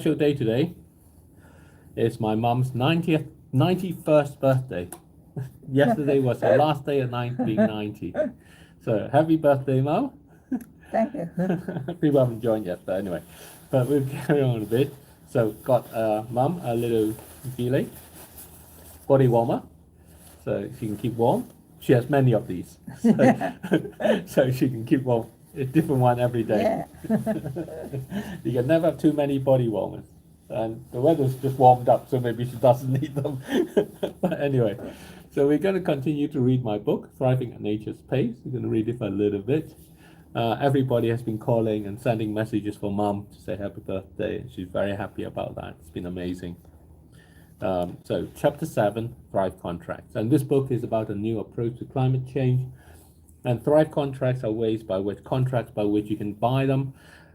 Special day today. It's my mum's 91st birthday. Yesterday was her last day at being 90. So happy birthday, Mum. Thank you. People haven't joined yet, but anyway. But we'll carry on a bit. So got Mum a little gilet, body warmer, so she can keep warm. She has many of these, so she can keep warm. A different one every day. Yeah. You can never have too many body warmers. And the weather's just warmed up, so maybe she doesn't need them. But anyway, so we're going to continue to read my book, Thriving at Nature's Pace. We're going to read it for a little bit. Everybody has been calling and sending messages for Mum to say happy birthday. She's very happy about that. It's been amazing. So chapter 7, Thrive Contracts. And this book is about a new approach to climate change. And Thrive contracts are contracts by which you can buy them,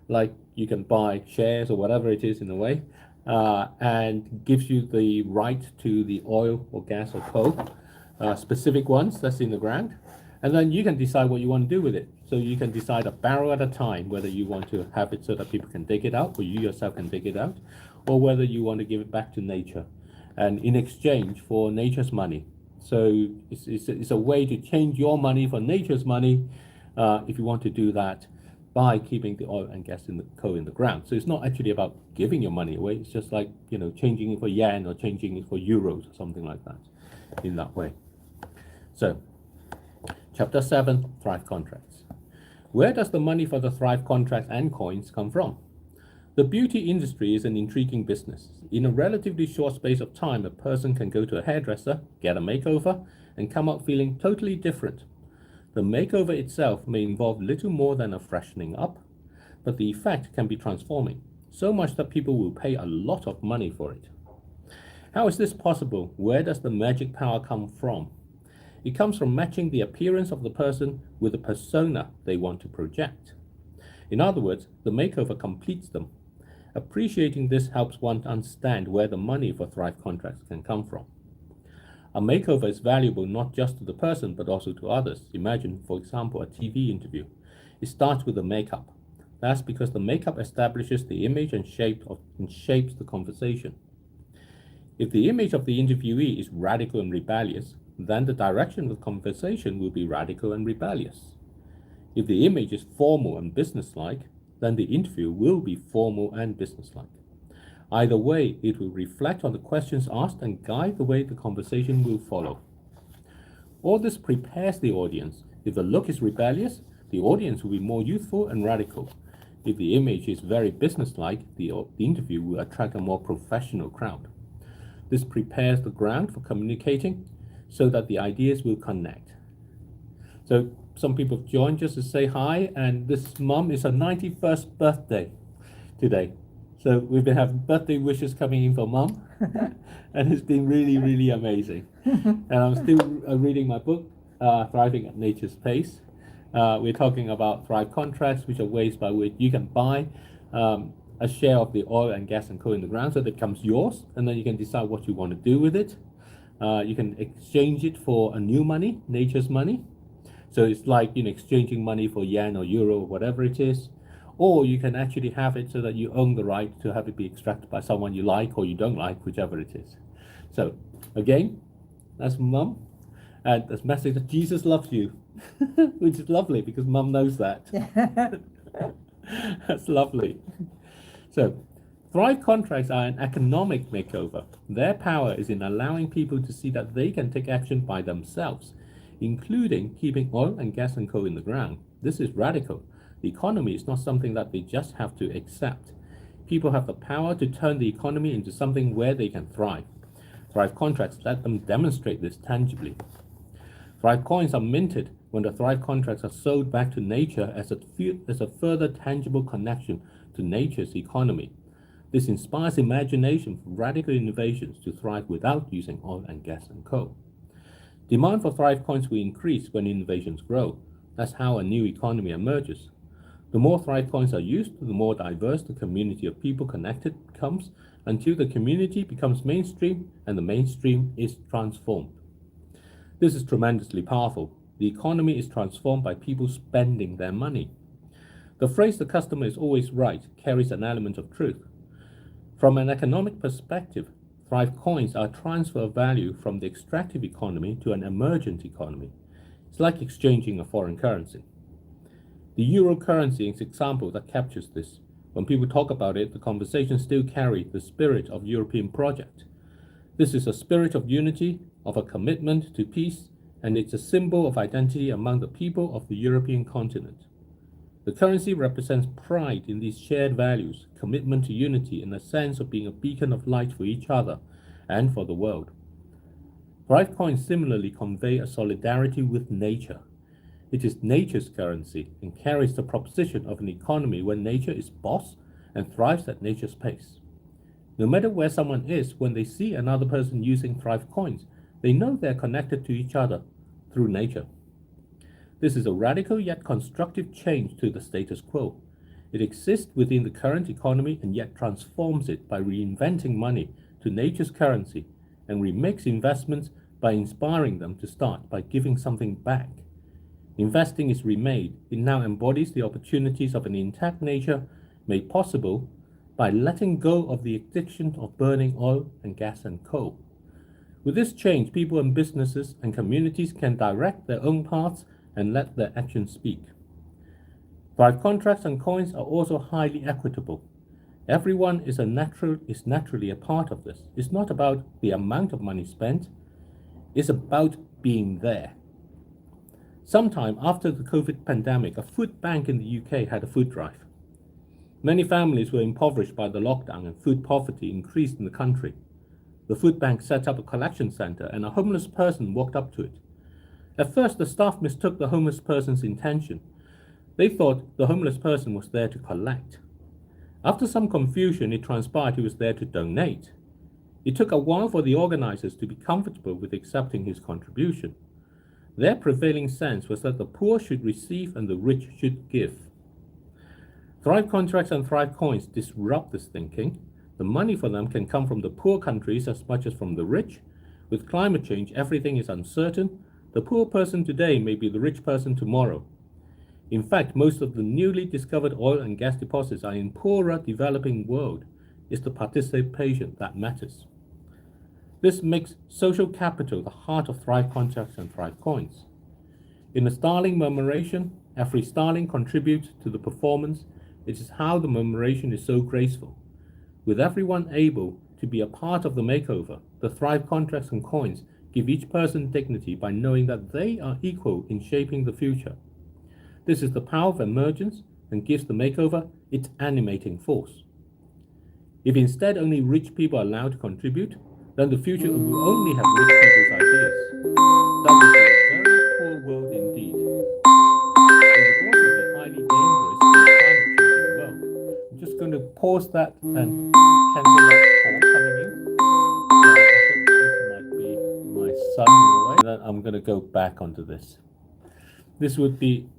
like you can buy shares or whatever it is in a way, and gives you the right to the oil or gas or coal, specific ones that's in the ground. And then you can decide what you want to do with it. So you can decide a barrel at a time, whether you want to have it so that people can dig it out, or you yourself can dig it out, or whether you want to give it back to nature, and in exchange for nature's money. So it's a way to change your money for nature's money, if you want to do that by keeping the oil and gas in the coal in the ground. So it's not actually about giving your money away. It's just like, changing it for yen or changing it for euros or something like that in that way. So chapter 7, Thrive Contracts. Where does the money for the Thrive contracts and coins come from? The beauty industry is an intriguing business. In a relatively short space of time, a person can go to a hairdresser, get a makeover, and come out feeling totally different. The makeover itself may involve little more than a freshening up, but the effect can be transforming, so much that people will pay a lot of money for it. How is this possible? Where does the magic power come from? It comes from matching the appearance of the person with the persona they want to project. In other words, the makeover completes them. Appreciating this helps one to understand where the money for Thrive contracts can come from. A makeover is valuable not just to the person, but also to others. Imagine, for example, a TV interview. It starts with the makeup. That's because the makeup establishes the image and shapes the conversation. If the image of the interviewee is radical and rebellious, then the direction of the conversation will be radical and rebellious. If the image is formal and businesslike, then the interview will be formal and businesslike. Either way, it will reflect on the questions asked and guide the way the conversation will follow. All this prepares the audience. If the look is rebellious, the audience will be more youthful and radical. If the image is very businesslike, the interview will attract a more professional crowd. This prepares the ground for communicating so that the ideas will connect. So some people have joined just to say hi, and this Mum is her 91st birthday today. So we've been having birthday wishes coming in for Mum, and it's been really, really amazing. And I'm still reading my book, Thriving at Nature's Pace. We're talking about Thrive contracts, which are ways by which you can buy a share of the oil and gas and coal in the ground, so that it becomes yours, and then you can decide what you want to do with it. You can exchange it for a new money, nature's money. So it's like exchanging money for yen or euro or whatever it is. Or you can actually have it so that you own the right to have it be extracted by someone you like or you don't like, whichever it is. So again, that's Mum. And this message that Jesus loves you, which is lovely because Mum knows that. That's lovely. So Thrive contracts are an economic makeover. Their power is in allowing people to see that they can take action by themselves, including keeping oil and gas and coal in the ground. This is radical. The economy is not something that they just have to accept. People have the power to turn the economy into something where they can thrive. Thrive contracts let them demonstrate this tangibly. Thrive coins are minted when the Thrive contracts are sold back to nature as a further tangible connection to nature's economy. This inspires imagination for radical innovations to thrive without using oil and gas and coal. Demand for Thrive coins will increase when innovations grow. That's how a new economy emerges. The more Thrive coins are used, the more diverse the community of people connected becomes, until the community becomes mainstream and the mainstream is transformed. This is tremendously powerful. The economy is transformed by people spending their money. The phrase "the customer is always right" carries an element of truth. From an economic perspective, Thrive coins are transfer of value from the extractive economy to an emergent economy. It's like exchanging a foreign currency. The euro currency is an example that captures this. When people talk about it, the conversation still carries the spirit of European project. This is a spirit of unity, of a commitment to peace, and it's a symbol of identity among the people of the European continent. The currency represents pride in these shared values, commitment to unity, and a sense of being a beacon of light for each other and for the world. Thrive coins similarly convey a solidarity with nature. It is nature's currency and carries the proposition of an economy where nature is boss and thrives at nature's pace. No matter where someone is, when they see another person using Thrive coins, they know they're connected to each other through nature. This is a radical yet constructive change to the status quo. It exists within the current economy and yet transforms it by reinventing money to nature's currency and remakes investments by inspiring them to start by giving something back. Investing is remade. It now embodies the opportunities of an intact nature made possible by letting go of the addiction of burning oil and gas and coal. With this change, people and businesses and communities can direct their own paths and let their actions speak. Thrive contracts and coins are also highly equitable. Everyone is naturally a part of this. It's not about the amount of money spent, it's about being there. Sometime after the COVID pandemic, a food bank in the UK had a food drive. Many families were impoverished by the lockdown and food poverty increased in the country. The food bank set up a collection center and a homeless person walked up to it. At first, the staff mistook the homeless person's intention. They thought the homeless person was there to collect. After some confusion, it transpired he was there to donate. It took a while for the organizers to be comfortable with accepting his contribution. Their prevailing sense was that the poor should receive and the rich should give. Thrive contracts and Thrive coins disrupt this thinking. The money for them can come from the poor countries as much as from the rich. With climate change, everything is uncertain. The poor person today may be the rich person tomorrow. In fact, most of the newly discovered oil and gas deposits are in poorer developing world. It's the participation that matters. This makes social capital the heart of Thrive contracts and Thrive coins. In the Starling Murmuration, every Starling contributes to the performance. It is how the murmuration is so graceful. With everyone able to be a part of the makeover, the Thrive contracts and coins give each person dignity by knowing that they are equal in shaping the future. This is the power of emergence and gives the makeover its animating force. If instead only rich people are allowed to contribute, then the future will only have rich people's ideas. That would be a very poor world indeed. It would also be highly dangerous in a climate-changing world. I'm just going to pause that and cancel that call coming in. I think this might be my son in a way. And then I'm going to go back onto this. This would be,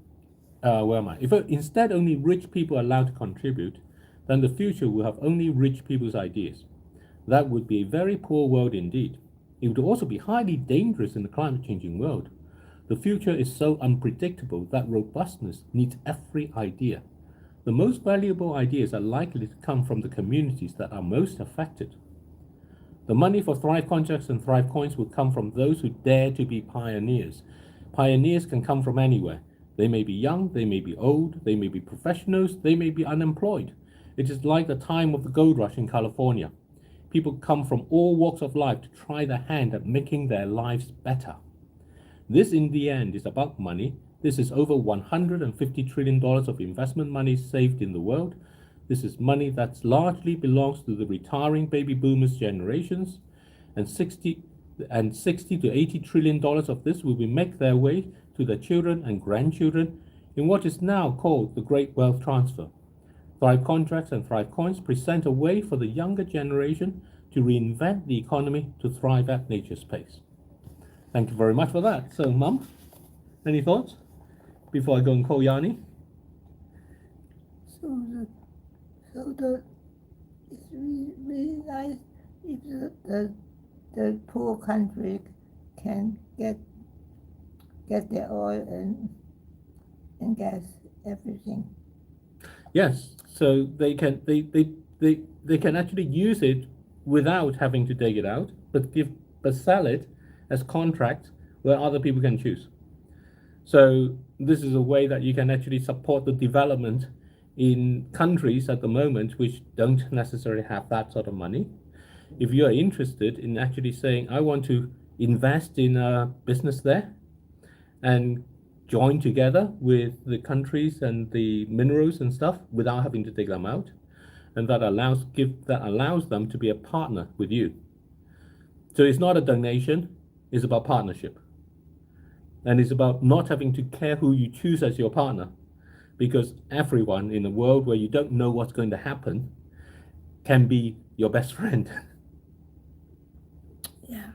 where am I? If instead only rich people are allowed to contribute, then the future will have only rich people's ideas. That would be a very poor world indeed. It would also be highly dangerous in the climate-changing world. The future is so unpredictable that robustness needs every idea. The most valuable ideas are likely to come from the communities that are most affected. The money for Thrive contracts and Thrive coins will come from those who dare to be pioneers. Pioneers can come from anywhere. They may be young, they may be old, they may be professionals, they may be unemployed. It is like the time of the gold rush in California. People come from all walks of life to try their hand at making their lives better. This, in the end, is about money. This is over $150 trillion of investment money saved in the world. This is money that largely belongs to the retiring baby boomers generations, and 60 to $80 trillion of this will make their way to their children and grandchildren in what is now called the Great Wealth Transfer. Thrive contracts and Thrive coins present a way for the younger generation to reinvent the economy to thrive at nature's pace. Thank you very much for that. So, Mum, any thoughts before I go and call Yanni? It's really nice if the poor country can get their oil and gas, everything. Yes, so they they can actually use it without having to take it out, but sell it as contracts where other people can choose. So this is a way that you can actually support the development in countries at the moment which don't necessarily have that sort of money. If you are interested in actually saying, I want to invest in a business there and join together with the countries and the minerals and stuff without having to take them out, and that allows them to be a partner with you. So it's not a donation, it's about partnership. And it's about not having to care who you choose as your partner, because everyone in a world where you don't know what's going to happen can be your best friend. Yeah.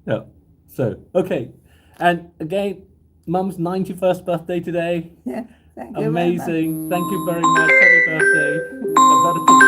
Yeah. So, okay. And again, Mum's 91st birthday today. Yeah. Thank you very much. Amazing. Thank you very much. Happy birthday. I've got to put